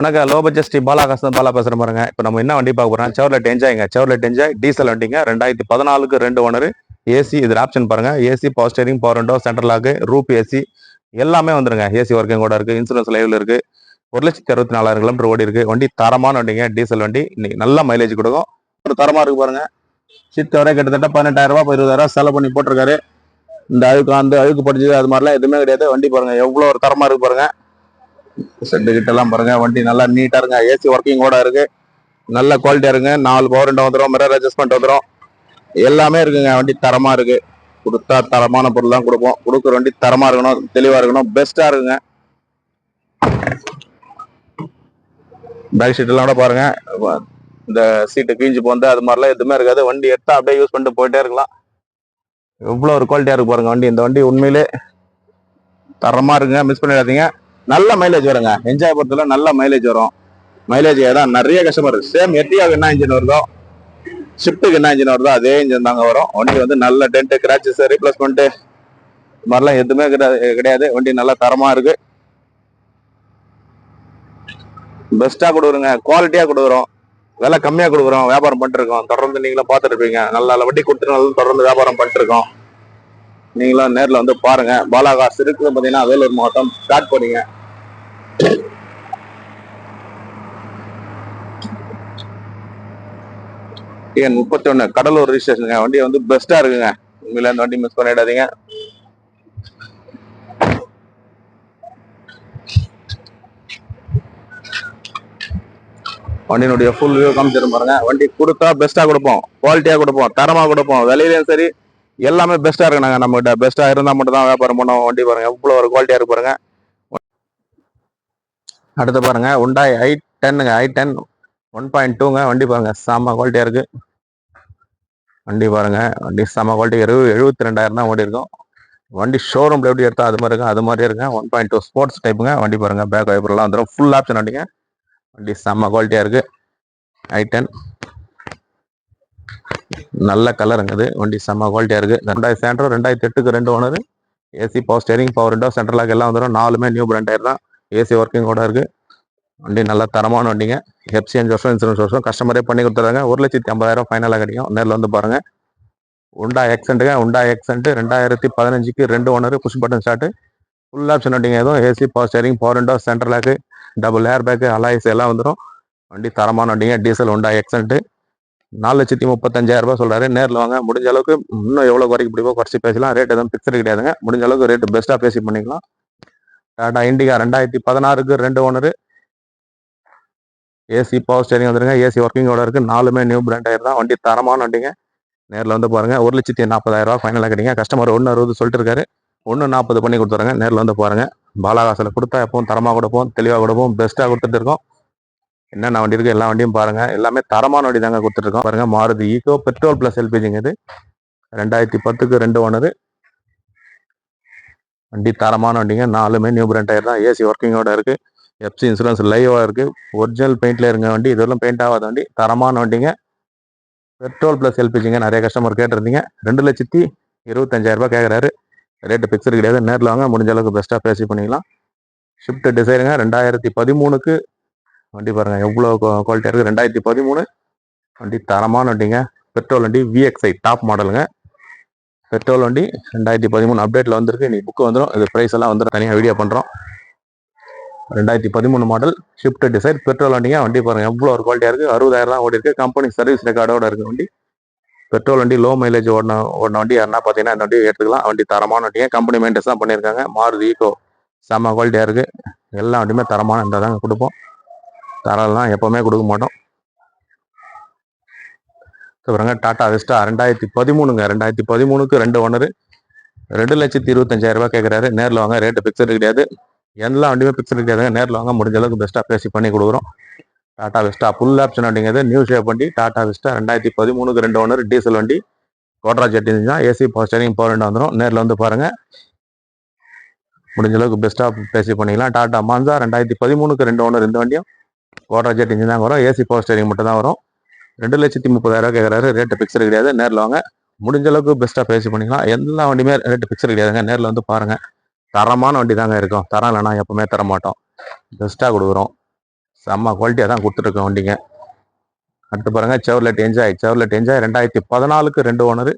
வணக்கம். Low budget Sri Bala Bala பேசுகிறேன் பாருங்க. இப்போ நம்ம என்ன வண்டி பார்க்க போகிறோம்? செவர்லெட் என்ஜாய்ங்க. செவர்லெட் என்ஜாய் டீசல் வண்டிங்க. 2014க்கு 2 ஓனர். ஏசி இது ஆப்ஷன் பாருங்க. AC power steering, power window, central lock, roof AC எல்லாமே வந்துருங்க. ஏசி ஒர்க்கிங் கூட இருக்கு. இன்சூரன்ஸ் லைவ்ல இருக்கு. 1,64,000 கிலோமீட்டர் ஓடி இருக்கு. வண்டி தரமான வண்டிங்க. டீசல் வண்டி. இன்னைக்கு நல்ல மைலேஜ் கொடுக்கும். ஒரு தரமா இருக்கு பாருங்க. சீட் கவரே கிட்டத்தட்ட 18,000 ரூபாய் 20,000 செலவு பண்ணி போட்டிருக்காரு. இந்த அழுக்கு படிச்சது அது மாதிரிலாம் எதுவுமே கிடையாது. வண்டி பாருங்க எவ்வளவு ஒரு தரமா இருக்கு பாருங்க. செட்டு கிட்ட எல்லாம் பாருங்க. வண்டி நல்லா நீட்டா இருங்க. ஏசி ஒர்க்கிங் கூட இருக்கு. நல்ல குவாலிட்டியா இருங்க. 4 பவர் விண்டோ வந்துடும். மிரர் அட்ஜஸ்ட்மெண்ட் வந்துடும். எல்லாமே இருக்குங்க. வண்டி தரமா இருக்கு. கொடுத்தா தரமான பொருள் தான் கொடுப்போம். கொடுக்குற வண்டி தரமா இருக்கணும், தெளிவா இருக்கணும், பெஸ்டா இருக்குங்க. பேக் சீட் எல்லாம் கூட பாருங்க. இந்த சீட்டு கிழிஞ்சு போந்து அது மாதிரிலாம் எதுவுமே இருக்காது. வண்டி எடுத்தா அப்படியே யூஸ் பண்ணிட்டு போயிட்டே இருக்கலாம். எவ்வளவு ஒரு குவாலிட்டியா இருக்கு பாருங்க வண்டி. இந்த வண்டி உண்மையிலே தரமா இருக்குங்க. மிஸ் பண்ணிடாதீங்க. நல்ல மைலேஜ் வருங்க. என்ஜாய் பொறுத்தவரை நல்ல மைலேஜ் வரும். மைலேஜ் தான் நிறைய கஸ்டமர் சேம் எர்டிகாவுக்கு என்ன இன்ஜின் வருதோ, ஷிஃப்ட்டுக்கு என்ன இன்ஜின் வருதோ அதே இன்ஜின் தாங்க வரும். வண்டி வந்து நல்ல டென்ட், கிராச்சஸ், ரீப்ளேஸ்மெண்ட் மாதிரிலாம் எதுவுமே கிடையாது. வண்டி நல்லா தரமா இருக்கு. பெஸ்டா கொடுக்குறோங்க. குவாலிட்டியா கொடுக்குறோம். விலை கம்மியா கொடுக்குறோம். வியாபாரம் பண்ணிட்டு இருக்கோம். தொடர்ந்து நீங்களும் பார்த்துட்டு இருப்பீங்க. நல்ல வண்டி கொடுத்துட்டு தொடர்ந்து வியாபாரம் பண்ணிட்டு இருக்கோம். நீங்களும் நேரில் வந்து பாருங்க. பாலாகாஸ் இருக்குது பார்த்தீங்கன்னா வேலூர் மாவட்டம். ஸ்டார்ட் பண்ணீங்க. ஏன் 31 கடலூர் ரிஜிஸ்ட்ரேஷனுங்க. வண்டி வந்து பெஸ்டா இருக்குங்க. உண்மையில இந்த வண்டி மிஸ் பண்ணிடாதீங்க. வண்டியினுடைய ஃபுல் வியூ காமிச்சிடும் பாருங்க. வண்டி கொடுத்தா பெஸ்டா கொடுப்போம், குவாலிட்டியா கொடுப்போம், தரமா கொடுப்போம். விலையிலையும் சரி எல்லாமே பெஸ்டா இருக்கு. நாங்க நம்ம கிட்ட பெஸ்டா இருந்தா மட்டும் தான் வியாபாரம் பண்ணுவோம். வண்டி பாருங்க எவ்வளவு ஒரு குவாலிட்டியா இருக்கு பாருங்க. அடுத்து பாருங்க Hyundai i10ங்க. i10 1.2ங்க. வண்டி பாருங்க செம்ம குவாலிட்டியா இருக்கு. வண்டி பாருங்க. வண்டி செம்ம குவாலிட்டி. 72,000 தான் ஓடி இருக்கும். வண்டி ஷோரூம்ல எப்படி எடுத்தா அது மாதிரி இருக்கும். அது மாதிரி இருக்குங்க. 1.2 ஸ்போர்ட்ஸ் டைப்புங்க. வண்டி பாருங்க. பேக் வைப்பர் எல்லாம் வந்துடும். ஃபுல் ஆப்ஷன் வண்டிங்க. வண்டி செம்ம குவாலிட்டியா இருக்கு. i10 நல்ல கலருங்க. இது வண்டி செம்ம குவாலிட்டியா இருக்கு. 2008க்கு 2 owner. AC power steering, power window, central lock எல்லாம் வந்துடும். 4மே நியூ பிராண்ட் டயர் தான். ஏசி ஒர்க்கிங் கூட இருக்கு. வண்டி நல்ல தரமான வண்டிங்க. எஃப்சி 5 வருஷம், இன்சூரன்ஸ் வருஷம். கஸ்டமரே பண்ணி கொடுத்துறாங்க. 1,50,000 ஃபைனலாக கிடைக்கும். நேரில் வந்து பாருங்க. Hyundai Accentங்க. Hyundai Accent 2015க்கு 2 owner. Push button start. Full option வண்டிங்க. எதுவும் AC power steering, power window, central lock, double air bag, alloys எல்லாம் வந்துடும். வண்டி தரமான வண்டிங்க. டீசல் Hyundai Accent 4,35,000 ரூபாய் சொல்றாரு. நேரில் வாங்க. முடிஞ்ச அளவுக்கு இன்னும் எவ்வளவு குறைக்க முடியுமோ குறைச்சி பேசலாம். ரேட் எதுவும் பிக்சர் கிடையாதுங்க. முடிஞ்ச அளவுக்கு ரேட் பெஸ்டா பேசி பண்ணிக்கலாம். டாடா இண்டிகா 2016க்கு 2 ஓனர். ஏசி பவர் ஸ்டேரிங் வந்துருங்க. ஏசி ஒர்க்கிங்கோட இருக்கு. 4மே நியூ பிராண்ட் டயர் தான். வண்டி தரமான வண்டிங்க. நேரில் வந்து பாருங்க. 1,40,000 ரூபாய் ஃபைனலாக கிடைங்க. கஸ்டமர் 1,60 சொல்லிட்டு இருக்காரு. 1,40 பண்ணி கொடுத்துறாங்க. நேரில் வந்து பாருங்க. பாலாகாசில் கொடுத்தா எப்பவும் தரமாக கொடுப்போம், தெளிவாக கொடுப்போம், பெஸ்ட்டாக கொடுத்துட்டு இருக்கோம். என்னென்ன வண்டி இருக்கு எல்லா வண்டியும் பாருங்க. எல்லாமே தரமான வண்டி தாங்க கொடுத்துருக்கோம். பாருங்க. மாருதி ஈகோ பெட்ரோல் பிளஸ் எல்பிஜிங்க. இது 2010க்கு 2 ஓனர். வண்டி தரமான வண்டிங்க. 4மே நியூ பிராண்ட் டயர் தான். ஏசி ஒர்க்கிங்கோட இருக்கு. எஃப்சி இன்சூரன்ஸ் லைவா இருக்கு. ஒரிஜினல் பெயிண்ட்ல இருங்க வண்டி. இதெல்லாம் பெயிண்ட் ஆகாத வண்டி. தரமான வண்டிங்க. பெட்ரோல் பிளஸ் எல்பிஜிங்க. நிறைய கஸ்டமர் கேட்டிருந்தீங்க. 2,25,000 ரூபாய் கேட்கறாரு. ரேட்டு பிக்சர் கிடையாது. நேரில் வாங்க. முடிஞ்ச அளவுக்கு பெஸ்டா பேசி பண்ணிக்கலாம். ஷிஃப்ட் டிசைருங்க. 2013க்கு வண்டி பாருங்க எவ்வளவு குவாலிட்டியா இருக்கு. 2013 வண்டி தரமான வண்டிங்க. பெட்ரோல் வண்டி VXI டாப் மாடலுங்க. பெட்ரோல் வண்டி 2013 அப்டேட்ல வந்திருக்கு. இன்னைக்கு புக் வந்துடும். இது பிரைஸ் எல்லாம் வந்துடும். தனியாக வீடியோ பண்றோம். 2013 மாடல் ஷிஃப்ட் டிசைர் பெட்ரோல் வண்டிங்க. வண்டி பாருங்க எவ்வளோ ஒரு குவாலிட்டியா இருக்கு. 60,000 தான் ஓடி இருக்கு. கம்பெனி சர்வீஸ் ரெக்கார்டோட இருக்கு வண்டி. பெட்ரோல் வண்டி லோ மைலேஜ் ஓடின வண்டி யாருன்னா பார்த்தீங்கன்னா இந்த வண்டி எடுத்துக்கலாம். வண்டி தரமான வண்டிங்க. கம்பெனி மெயின்டென்ஸ் தான் பண்ணியிருக்காங்க. மாருதி ஈகோ செம்ம குவாலிட்டியா இருக்கு. எல்லா வண்டியுமே தரமான இந்த தாங்க கொடுப்போம். தரலாம் எப்பவுமே கொடுக்க மாட்டோம். பாருங்க. டாடா வெஸ்டா 2013ங்க. 2013க்கு 2 ஓனர். 2,25,000 ரூபாய் கேட்கறாரு. நேரில் வாங்க. ரேட்டு பிக்சர் கிடையாது. எல்லா வண்டியுமே பிக்சர் கிடையாதுங்க. நேரில் வாங்க. முடிஞ்ச அளவுக்கு பெஸ்ட்டாக பேசி பண்ணி கொடுக்குறோம். டாடா வெஸ்டா ஃபுல் ஆப்ஷன் வண்டிங்கிறது. நியூ ஷேப் வண்டி. டாடா வெஸ்டா 2013க்கு 2 ஓனர். டீசல் வண்டி. கோட்ரா ஜெட் இன்ஜின் தான். AC power steering, power window வந்துடும். நேரில் வந்து பாருங்க. முடிஞ்ச அளவுக்கு பெஸ்ட்டாக பேசி பண்ணிக்கலாம். டாடா மான்சா 2013க்கு 2 ஓனர். இந்த வண்டியும் கோட்ரா ஜெட் இன்ஜின் தான் வரும். ஏசி பவர் ஸ்டேரிங் மட்டும் தான் வரும். 2,30,000 கேட்கறாரு. ரேட்டு பிக்சர் கிடையாது. நேரில் வாங்க. முடிஞ்ச அளவுக்கு பெஸ்ட்டாக பேசி பண்ணிக்கலாம். எல்லா வண்டியுமே ரேட்டு பிக்சர் கிடையாதுங்க. நேரில் வந்து பாருங்க. தரமான வண்டி தாங்க இருக்கும். தரம் இல்லைனா எப்பவுமே தர மாட்டோம். பெஸ்ட்டாக கொடுக்குறோம். செம்ம குவாலிட்டியாக தான் கொடுத்துருக்கோம் வண்டிங்க. அடுத்து பாருங்க செவர்லெட் என்ஜாய் 2014க்கு 2 owner,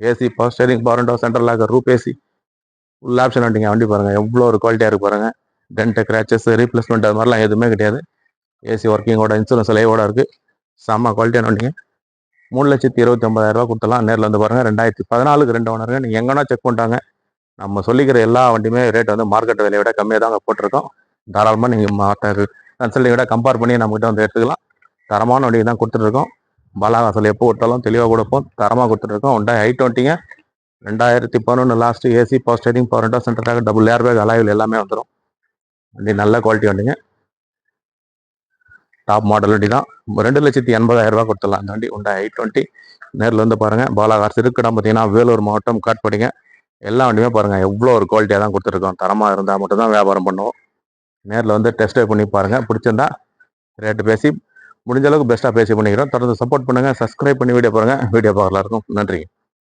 AC power steering, power window, central lock, roof AC, full option வண்டிங்க. வண்டி பாருங்க எவ்வளோ ஒரு குவாலிட்டியாக இருக்கு பாருங்க. டென்ட், கிராச்சஸ், ரீப்ளேஸ்மெண்ட் அது மாதிரிலாம் எதுவுமே கிடையாது. ஏசி ஒர்க்கிங்கோட, இன்சூரன்ஸ் லைவோட இருக்கு. செம்ம குவாலிட்டியான வண்டிங்க. 3,29,000 கொடுத்துலாம். நேரில் வந்து பாருங்க. 2014க்கு 2 ஓனருங்க. நீங்கள் எங்கன்னா செக் பண்ணிட்டாங்க. நம்ம சொல்லிக்கிற எல்லா வண்டியுமே ரேட் வந்து மார்க்கெட் விலையை விட கம்மியாக தான் போட்டிருக்கோம். தாராளமாக நீங்கள் மற்ற கன்சல்டிங்கோட கம்பேர் பண்ணி நம்மகிட்ட வந்து எடுத்துக்கலாம். தரமான வண்டி தான் கொடுத்துட்ருக்கோம். பாலாகாசில் எப்போ விட்டாலும் தெளிவாக கொடுப்போம். தரமாக கொடுத்துட்ருக்கோம். Hyundai i20ங்க. 2011 last, AC power steering, power window, central lock, double ஏர் பேக், அலாயில் எல்லாமே வந்துடும். வண்டி நல்ல குவாலிட்டி வண்டிங்க. டாப் மாடல் வண்டி தான். 2,80,000 கொடுத்துடலாம் இந்த வண்டி. Hyundai i20. நேரில் வந்து பாருங்கள். பாலாகாஸ் இருக்குடம் பார்த்தீங்கன்னா வேலூர் மாவட்டம், காட்பாடிங்க. எல்லா வண்டியுமே பாருங்கள் எவ்வளோ ஒரு குவாலிட்டியாக தான் கொடுத்துருக்கோம். தரமாக இருந்தால் மட்டும்தான் வியாபாரம் பண்ணுவோம். நேரில் வந்து டெஸ்ட் ட்ரைவ் பண்ணி பாருங்கள். பிடிச்சிருந்தா ரேட்டு பேசி முடிஞ்ச அளவுக்கு பெஸ்ட்டாக பேசி பண்ணிக்கிறோம். தொடர்ந்து சப்போர்ட் பண்ணுங்கள். சப்ஸ்கிரைப் பண்ணி வீடியோ பாருங்கள். வீடியோ பார்க்கலாம் இருக்கும். நன்றி.